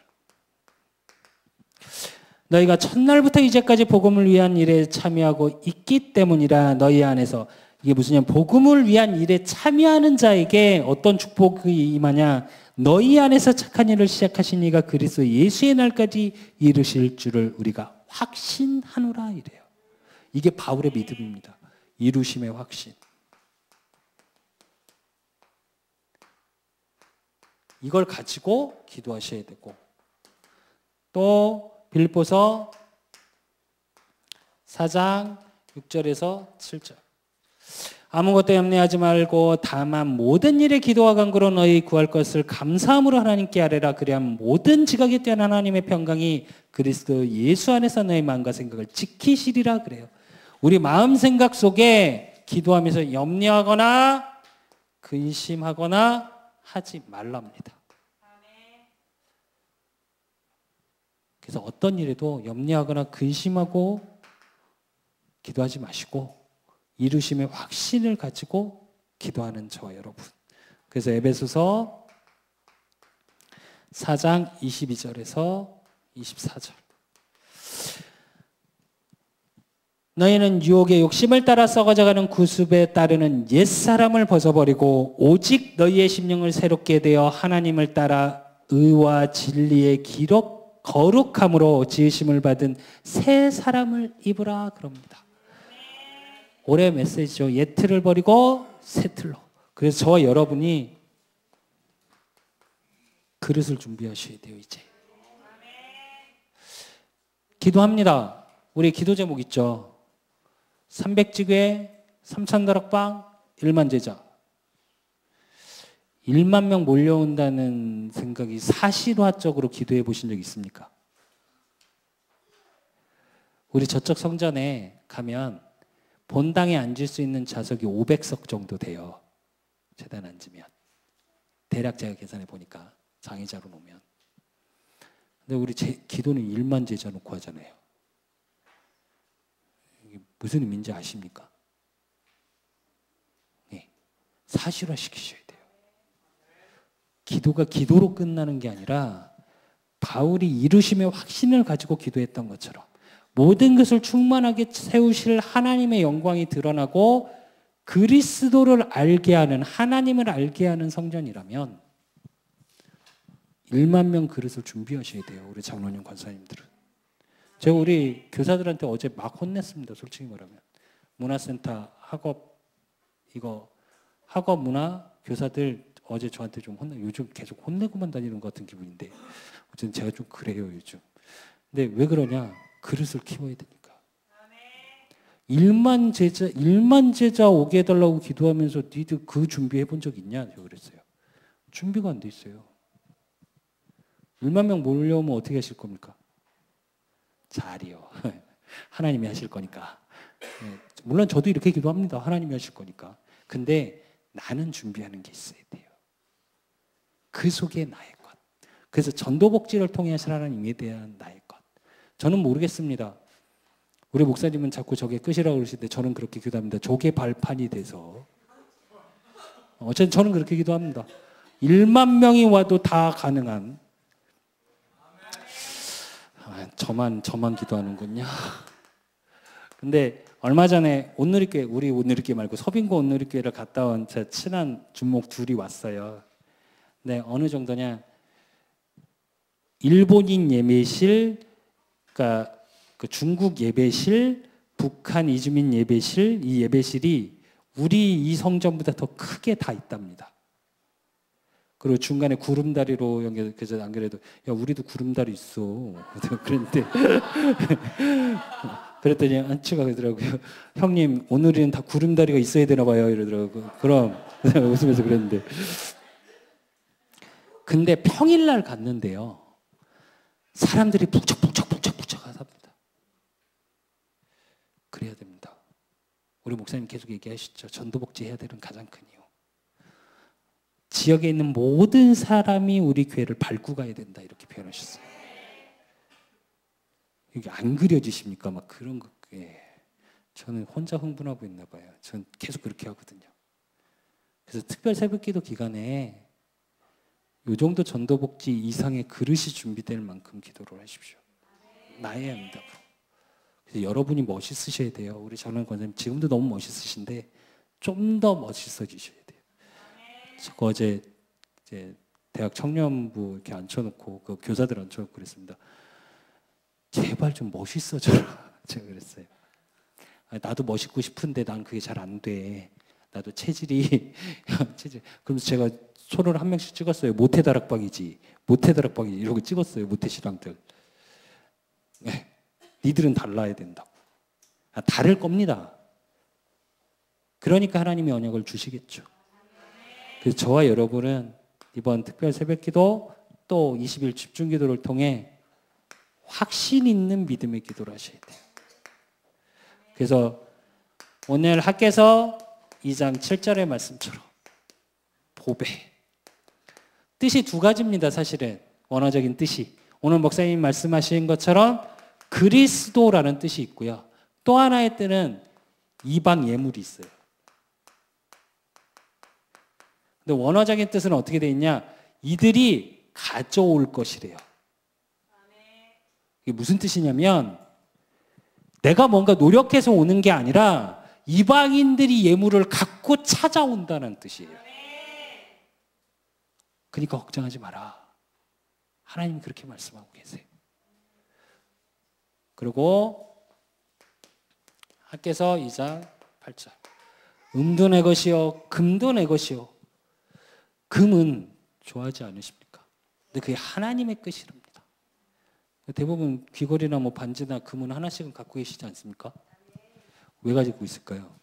너희가 첫날부터 이제까지 복음을 위한 일에 참여하고 있기 때문이라. 너희 안에서 이게 무슨 복음을 위한 일에 참여하는 자에게 어떤 축복이 임하냐. 너희 안에서 착한 일을 시작하신 이가 그리스도 예수의 날까지 이루실 줄을 우리가 확신하노라 이래요. 이게 바울의 믿음입니다. 이루심의 확신. 이걸 가지고 기도하셔야 되고 또 빌립보서 4장 6절에서 7절. 아무것도 염려하지 말고 다만 모든 일에 기도와 간구로 너희 구할 것을 감사함으로 하나님께 아뢰라. 그리하면 모든 지각에 뛰어난 하나님의 평강이 그리스도 예수 안에서 너희 마음과 생각을 지키시리라 그래요. 우리 마음 생각 속에 기도하면서 염려하거나 근심하거나 하지 말랍니다. 그래서 어떤 일에도 염려하거나 근심하고 기도하지 마시고 이루심의 확신을 가지고 기도하는 저와 여러분. 그래서 에베소서 4장 22절에서 24절. 너희는 유혹의 욕심을 따라 썩어져가는 구습에 따르는 옛사람을 벗어버리고 오직 너희의 심령을 새롭게 되어 하나님을 따라 의와 진리의 기록 거룩함으로 지으심을 받은 새 사람을 입으라 그럽니다. 올해 메시지죠. 옛 틀을 버리고 새 틀로. 그래서 저와 여러분이 그릇을 준비하셔야 돼요. 이제 기도합니다. 우리 기도 제목 있죠. 300지교회 3000다락방 1만 제자. 1만 명 몰려온다는 생각이 사실화적으로 기도해 보신 적 있습니까? 우리 저쪽 성전에 가면 본당에 앉을 수 있는 좌석이 500석 정도 돼요. 재단 앉으면. 대략 제가 계산해 보니까 장의자로 놓으면. 근데 우리 기도는 1만 제자 놓고 하잖아요. 이게 무슨 의미인지 아십니까? 네. 사실화 시키셔야 돼요. 기도가 기도로 끝나는 게 아니라 바울이 이루심의 확신을 가지고 기도했던 것처럼 모든 것을 충만하게 세우실 하나님의 영광이 드러나고 그리스도를 알게 하는, 하나님을 알게 하는 성전이라면 1만 명 그릇을 준비하셔야 돼요. 우리 장로님 권사님들은. 제가 우리 교사들한테 어제 막 혼냈습니다. 솔직히 말하면. 문화센터 학업 학업 문화 교사들 어제 저한테 좀 요즘 계속 혼내고만 다니는 것 같은 기분인데 어쨌든 제가 좀 그래요 요즘. 근데 왜 그러냐? 그릇을 키워야 되니까. 1만 제자 오게 해달라고 기도하면서 니들 그 준비해 본 적 있냐? 제가 그랬어요. 준비가 안 돼 있어요. 1만 명 몰려오면 어떻게 하실 겁니까? 잘이요. 하나님이 하실 거니까. 물론 저도 이렇게 기도합니다. 하나님이 하실 거니까. 근데 나는 준비하는 게 있어야 돼요. 그 속에 나의 것. 그래서 전도복지를 통해 하실 하나님에 대한 나의 것. 저는 모르겠습니다. 우리 목사님은 자꾸 저게 끝이라고 그러시는데 저는 그렇게 기도합니다. 저게 발판이 돼서. 어쨌든 저는 그렇게 기도합니다. 1만 명이 와도 다 가능한. 저만 기도하는군요. 근데 얼마 전에 온누리교회, 우리 온누리교회 말고 서빙고 온누리교회를 갔다 온 제 친한 주목 둘이 왔어요. 네, 어느 정도냐? 일본인 예배실, 그러니까 그 중국 예배실, 북한 이주민 예배실, 이 예배실이 우리 이 성전보다 더 크게 다 있답니다. 그리고 중간에 구름다리로 연결, 그래서 안 그래도 야 우리도 구름다리 있어. 그랬는데 그랬더니 안치가 그러더라고요. 형님 오늘은 다 구름다리가 있어야 되나 봐요 이러더라고요. 그럼 웃으면서 그랬는데 근데 평일날 갔는데요. 사람들이 북적북적 하답니다. 그래야 됩니다. 우리 목사님 계속 얘기하시죠. 전도복지 해야 되는 가장 큰 이유. 지역에 있는 모든 사람이 우리 교회를 밟고 가야 된다 이렇게 표현하셨어요. 이게 안 그려지십니까? 막 그런 거. 예. 저는 혼자 흥분하고 있나 봐요. 저는 계속 그렇게 하거든요. 그래서 특별 새벽기도 기간에 이 정도 전도복지 이상의 그릇이 준비될 만큼 기도를 하십시오. 나의 응답으로. 그래서 여러분이 멋있으셔야 돼요. 우리 장로님 권사님 지금도 너무 멋있으신데 좀 더 멋있어지셔야 돼요. 저 어제 이제 대학 청년부 이렇게 앉혀놓고 그 교사들 앉혀놓고 그랬습니다. 제발 좀 멋있어져라. 제가 그랬어요. 나도 멋있고 싶은데 난 그게 잘 안 돼. 나도 체질이 그러면서 제가 손을 한 명씩 찍었어요. 모태다락방이지 이러고 찍었어요. 모태신앙들. 네. 니들은 달라야 된다고. 다를 겁니다. 그러니까 하나님이 언약을 주시겠죠. 그래서 저와 여러분은 이번 특별 새벽기도 또 20일 집중기도를 통해 확신 있는 믿음의 기도를 하셔야 돼요. 그래서 오늘 학개서 2장 7절의 말씀처럼 보배. 뜻이 두 가지입니다. 사실은 원어적인 뜻이. 오늘 목사님 말씀하신 것처럼 그리스도라는 뜻이 있고요. 또 하나의 뜻은 이방 예물이 있어요. 근데 원어적인 뜻은 어떻게 되어 있냐? 이들이 가져올 것이래요. 이게 무슨 뜻이냐면 내가 뭔가 노력해서 오는 게 아니라 이방인들이 예물을 갖고 찾아온다는 뜻이에요. 그러니까 걱정하지 마라. 하나님이 그렇게 말씀하고 계세요. 그리고 학개서 2장 8절. 음도 내 것이요 금도 내 것이요. 금은 좋아하지 않으십니까? 근데 그게 하나님의 것이랍니다. 대부분 귀걸이나 뭐 반지나 금은 하나씩은 갖고 계시지 않습니까? 왜 가지고 있을까요?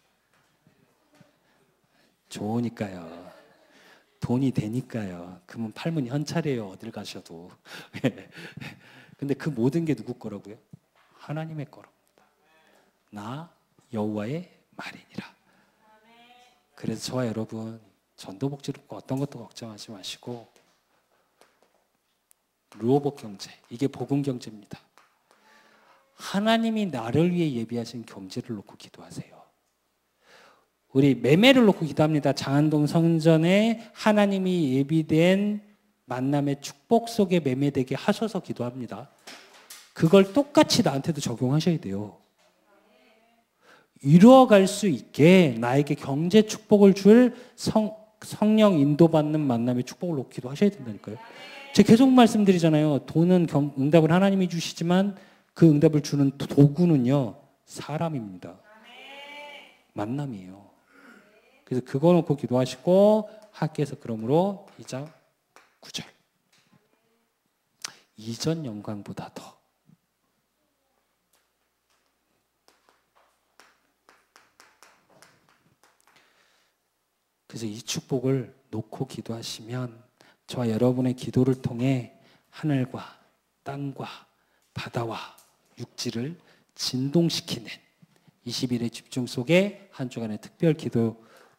좋으니까요. 돈이 되니까요. 금은 팔면 현찰이에요. 어딜 가셔도. 근데 그 모든 게 누구 거라고요? 하나님의 거랍니다. 나 여호와의 말이니라. 그래서 저와 여러분 전도복지로 어떤 것도 걱정하지 마시고 루어복 경제, 이게 복음 경제입니다. 하나님이 나를 위해 예비하신 경제를 놓고 기도하세요. 우리 매매를 놓고 기도합니다. 장안동 성전에 하나님이 예비된 만남의 축복 속에 매매되게 하셔서 기도합니다. 그걸 똑같이 나한테도 적용하셔야 돼요. 이루어갈 수 있게 나에게 경제 축복을 줄 성령 인도받는 만남의 축복을 놓고 기도하셔야 된다니까요. 제가 계속 말씀드리잖아요. 돈은 응답을 하나님이 주시지만 그 응답을 주는 도구는요, 사람입니다. 만남이에요. 그래서 그거 놓고 기도하시고 학개에서 그러므로 2장 9절. 이전 영광보다 더 그래서 이 축복을 놓고 기도하시면 저와 여러분의 기도를 통해 하늘과 땅과 바다와 육지를 진동시키는 20일의 집중 속에 한 주간의 특별 기도를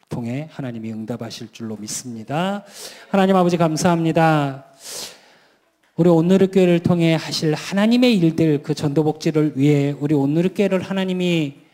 통해 하나님이 응답하실 줄로 믿습니다. 하나님 아버지 감사합니다. 우리 온누리교회를 통해 하실 하나님의 일들, 그 전도복지를 위해 우리 온누리교회를 하나님이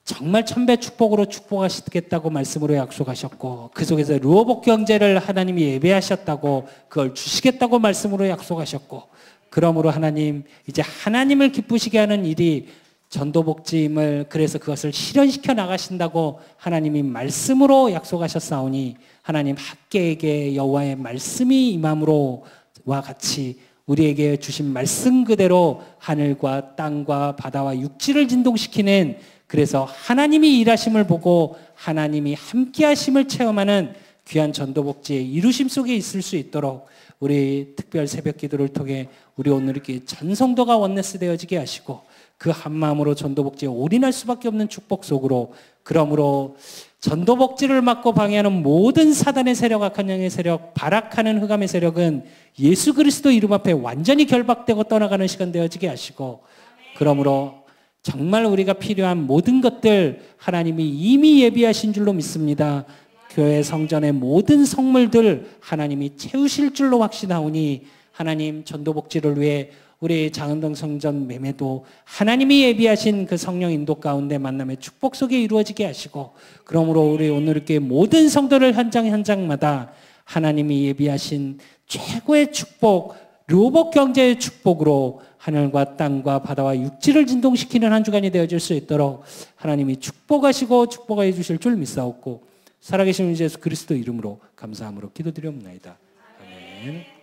정말 천배 축복으로 축복하시겠다고 말씀으로 약속하셨고 그 속에서 루어복 경제를 하나님이 예배하셨다고 그걸 주시겠다고 말씀으로 약속하셨고 그러므로 하나님 이제 하나님을 기쁘시게 하는 일이 전도복지임을 그래서 그것을 실현시켜 나가신다고 하나님이 말씀으로 약속하셨사오니 하나님 학개에게 여호와의 말씀이 임함으로와 같이 우리에게 주신 말씀 그대로 하늘과 땅과 바다와 육지를 진동시키는 그래서 하나님이 일하심을 보고 하나님이 함께하심을 체험하는 귀한 전도복지의 이루심 속에 있을 수 있도록 우리 특별 새벽 기도를 통해 우리 오늘 이렇게 전성도가 원네스 되어지게 하시고 그 한마음으로 전도복지에 올인할 수밖에 없는 축복 속으로 그러므로 전도복지를 막고 방해하는 모든 사단의 세력, 악한 영의 세력, 발악하는 흑암의 세력은 예수 그리스도 이름 앞에 완전히 결박되고 떠나가는 시간 되어지게 하시고 그러므로 정말 우리가 필요한 모든 것들 하나님이 이미 예비하신 줄로 믿습니다. 교회 성전의 모든 성물들 하나님이 채우실 줄로 확신하오니 하나님 전도복지를 위해 우리 장안동 성전 매매도 하나님이 예비하신 그 성령 인도 가운데 만남의 축복 속에 이루어지게 하시고 그러므로 우리 오늘 이렇게 모든 성도를 현장 현장마다 하나님이 예비하신 최고의 축복 루어복 경제의 축복으로 하늘과 땅과 바다와 육지를 진동시키는 한 주간이 되어질 수 있도록 하나님이 축복하시고 축복해 주실 줄 믿사옵고 살아계신 예수 그리스도 이름으로 감사함으로 기도드리옵나이다. 아멘.